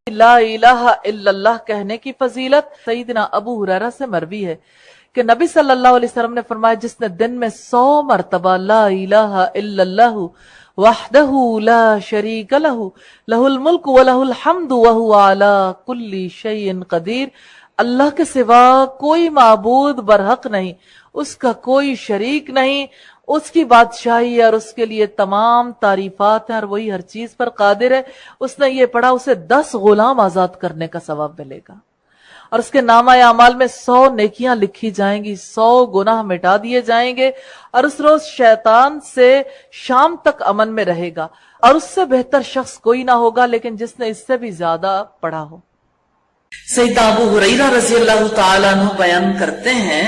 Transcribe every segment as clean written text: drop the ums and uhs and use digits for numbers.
لا الہ الا اللہ کہنے کی فضیلت سیدنا ابو ہریرہ سے مروی ہے کہ نبی صلی اللہ علیہ وسلم نے فرمایا جس نے دن میں 100 مرتبہ لا الہ الا اللہ وحدہ لا شریک لہ لہ الملک ولہ الحمد وہو علی کل شیء قدیر، اللہ کے سوا کوئی معبود برحق نہیں، اس کا کوئی شریک نہیں، اس کی بادشاہی ہے اور اس کے لیے تمام تعریفات ہیں اور وہی ہر چیز پر قادر ہے۔ اس نے یہ پڑھا اسے 10 غلام آزاد کرنے کا ثواب ملے گا، اور اس کے نامہ اعمال میں 100 نیکیاں لکھی جائیں گی، 100 گناہ مٹا دیے جائیں گے، اور اس روز شیطان سے شام تک امن میں رہے گا، اور اس سے بہتر شخص کوئی نہ ہوگا لیکن جس نے اس سے بھی زیادہ پڑھا ہو۔ سیدنا ابو ہریرہ رضی اللہ تعالیٰ عنہ بیان کرتے ہیں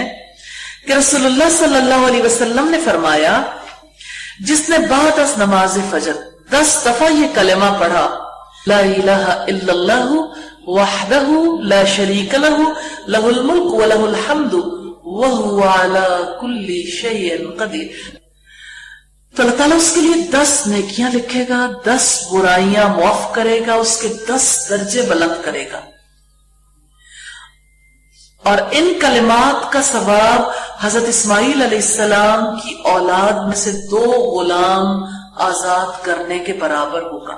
کہ رسول اللہ صلی اللہ علیہ وسلم نے فرمایا جس نے بعد از نماز فجر 10 دفعہ یہ کلمہ پڑھا لا الہ الا اللہ وحدہ لا شریک لہ لہ الملک ولہ الحمد وہو علی کل شیء قدیر، تو اللہ تعالیٰ اس کے لیے 10 نیکیاں لکھے گا، 10 برائیاں معاف کرے گا، اس کے 10 درجے بلند کرے گا، اور ان کلمات کا ثواب حضرت اسماعیل علیہ السلام کی اولاد میں سے 2 غلام آزاد کرنے کے برابر ہوگا۔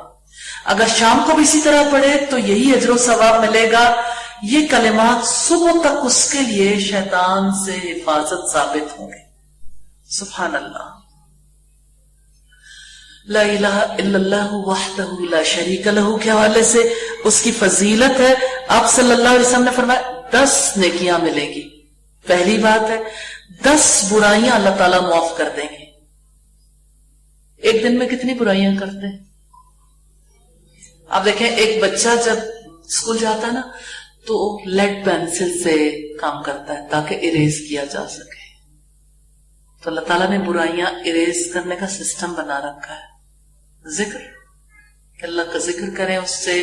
اگر شام کو بھی اسی طرح پڑھے تو یہی اجر و ثواب ملے گا۔ یہ کلمات صبح تک اس کے لیے شیطان سے حفاظت ثابت ہوں گے۔ سبحان اللہ۔ لا الہ الا اللہ وحدہ لا شریک لہ کے حوالے سے اس کی فضیلت ہے۔ آپ صلی اللہ علیہ وسلم نے فرمایا 10 نیکیاں ملے گی۔ پہلی بات ہے 10 برائیاں اللہ تعالیٰ معاف کر دیں گے۔ ایک دن میں کتنی برائیاں کرتے ہیں؟ آپ دیکھیں ایک بچہ جب اسکول جاتا ہے نا تو لیڈ پینسل سے کام کرتا ہے تاکہ اریز کیا جا سکے، تو اللہ تعالیٰ نے برائیاں اریز کرنے کا سسٹم بنا رکھا ہے۔ ذکر کہ اللہ کا ذکر کریں، اس سے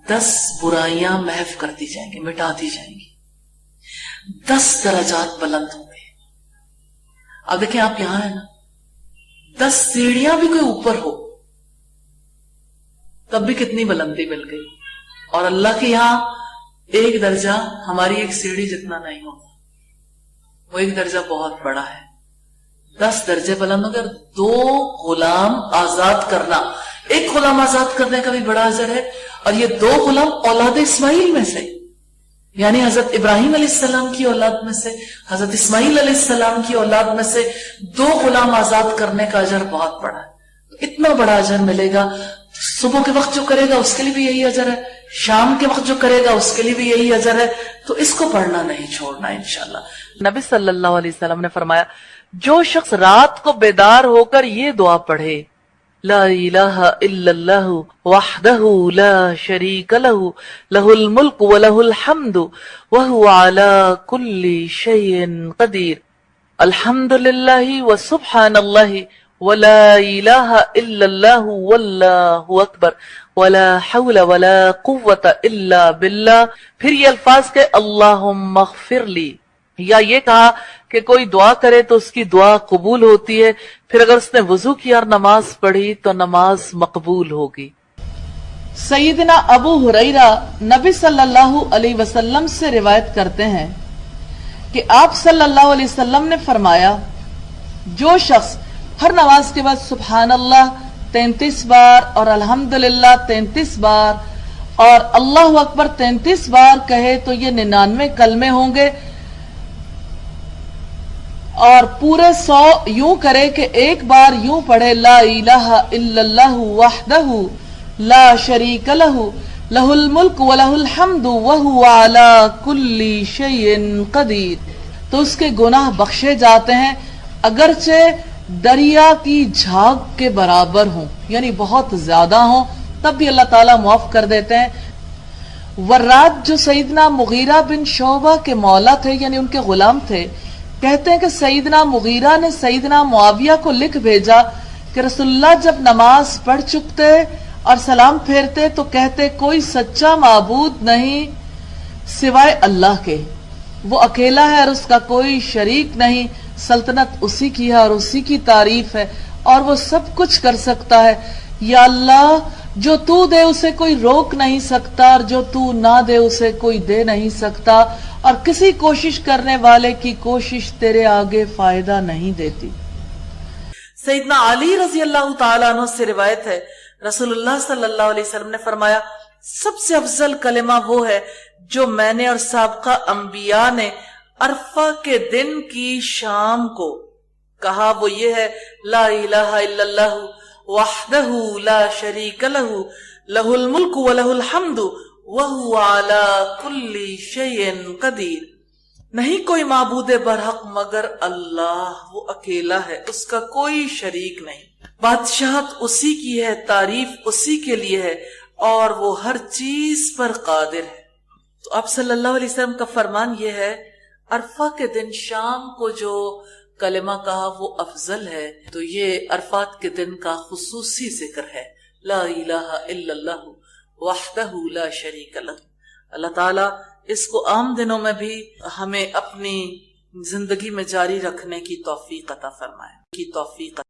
10 برائیاں محو کر دی جائیں گی، مٹا دی جائیں گی، 10 درجات بلند ہوں گے۔ اب دیکھیں آپ یہاں ہیں نا، 10 سیڑھیاں بھی کوئی اوپر ہو تب بھی کتنی بلندی مل گئی، اور اللہ کے یہاں ایک درجہ ہماری ایک سیڑھی جتنا نہیں ہوگا، وہ ایک درجہ بہت بڑا ہے۔ 10 درجے بلند ہو گئے۔ 2 غلام آزاد کرنا، ایک غلام آزاد کرنے کا بھی بڑا اجر ہے، اور یہ 2 غلام اولاد اسماعیل میں سے، یعنی حضرت ابراہیم علیہ السلام کی اولاد میں سے، حضرت اسماعیل علیہ السلام کی اولاد میں سے 2 غلام آزاد کرنے کا اجر بہت بڑا ہے۔ اتنا بڑا اجر ملے گا۔ صبح کے وقت جو کرے گا اس کے لیے بھی یہی اجر ہے، شام کے وقت جو کرے گا اس کے لیے بھی یہی اجر ہے، تو اس کو پڑھنا نہیں چھوڑنا انشاءاللہ۔ نبی صلی اللہ علیہ وسلم نے فرمایا جو شخص رات کو بیدار ہو کر یہ دعا پڑھے لا الہ الا اللہ وحدہ لا شریک لہ لہ الملک ولہ الحمد وہو علی کل شیء قدیر، الحمدللہ وسبحان اللہ ولا الہ الا اللہ واللہ اکبر ولا حول ولا قوة الا باللہ، پھر یہ الفاظ کہ اللہم اغفر لی، یا یہ کہا کہ کوئی دعا کرے تو اس کی دعا قبول ہوتی ہے، پھر اگر اس نے وضو کیا اور نماز پڑھی تو نماز مقبول ہوگی۔ سیدنا ابو ہریرہ نبی صلی اللہ علیہ وسلم سے روایت کرتے ہیں کہ آپ صلی اللہ علیہ وسلم نے فرمایا جو شخص ہر نماز کے بعد سبحان اللہ 33 بار اور الحمدللہ 33 بار اور اللہ اکبر 33 بار کہے تو یہ 99 کلمے ہوں گے، اور پورے 100 یوں کرے کہ ایک بار یوں پڑھے لا الہ الا اللہ وحدہ لا شریک لہ لہ الملک ولہ الحمد وہو علی کل شیء قدیر، تو اس کے گناہ بخشے جاتے ہیں اگرچہ دریا کی جھاگ کے برابر ہوں، یعنی بہت زیادہ ہوں، تب بھی اللہ تعالیٰ معاف کر دیتے ہیں۔ وراد جو سیدنا مغیرہ بن شعبہ کے مولا تھے، یعنی ان کے غلام تھے، کہتے ہیں کہ سیدنا مغیرہ نے سیدنا معاویہ کو لکھ بھیجا کہ رسول اللہ جب نماز پڑھ چکتے اور سلام پھیرتے تو کہتے کوئی سچا معبود نہیں سوائے اللہ کے، وہ اکیلا ہے اور اس کا کوئی شریک نہیں، سلطنت اسی کی ہے اور اسی کی تعریف ہے اور وہ سب کچھ کر سکتا ہے۔ یا اللہ جو تو دے اسے کوئی روک نہیں سکتا اور جو تو نہ دے اسے کوئی دے نہیں سکتا، اور کسی کوشش کرنے والے کی کوشش تیرے آگے فائدہ نہیں دیتی۔ سیدنا علی رضی اللہ تعالیٰ عنہ سے روایت ہے، رسول اللہ صلی اللہ علیہ وسلم نے فرمایا سب سے افضل کلمہ وہ ہے جو میں نے اور سابقہ انبیاء نے عرفہ کے دن کی شام کو کہا، وہ یہ ہے لا الہ الا اللہ وحدہ لا شریک لہ لہ الملک ولہ الحمد وہو علی کل شیء قدیر۔ نہیں کوئی معبود برحق مگر اللہ، وہ اکیلا ہے، اس کا کوئی شریک نہیں، بادشاہت اسی کی ہے، تعریف اسی کے لیے ہے، اور وہ ہر چیز پر قادر ہے۔ تو آپ صلی اللہ علیہ وسلم کا فرمان یہ ہے عرفہ کے دن شام کو جو کلمہ کہا وہ افضل ہے، تو یہ عرفات کے دن کا خصوصی ذکر ہے، لا الہ الا اللہ وحدہ لا شریک لہ۔ اللہ تعالیٰ اس کو عام دنوں میں بھی ہمیں اپنی زندگی میں جاری رکھنے کی توفیق عطا فرمائے۔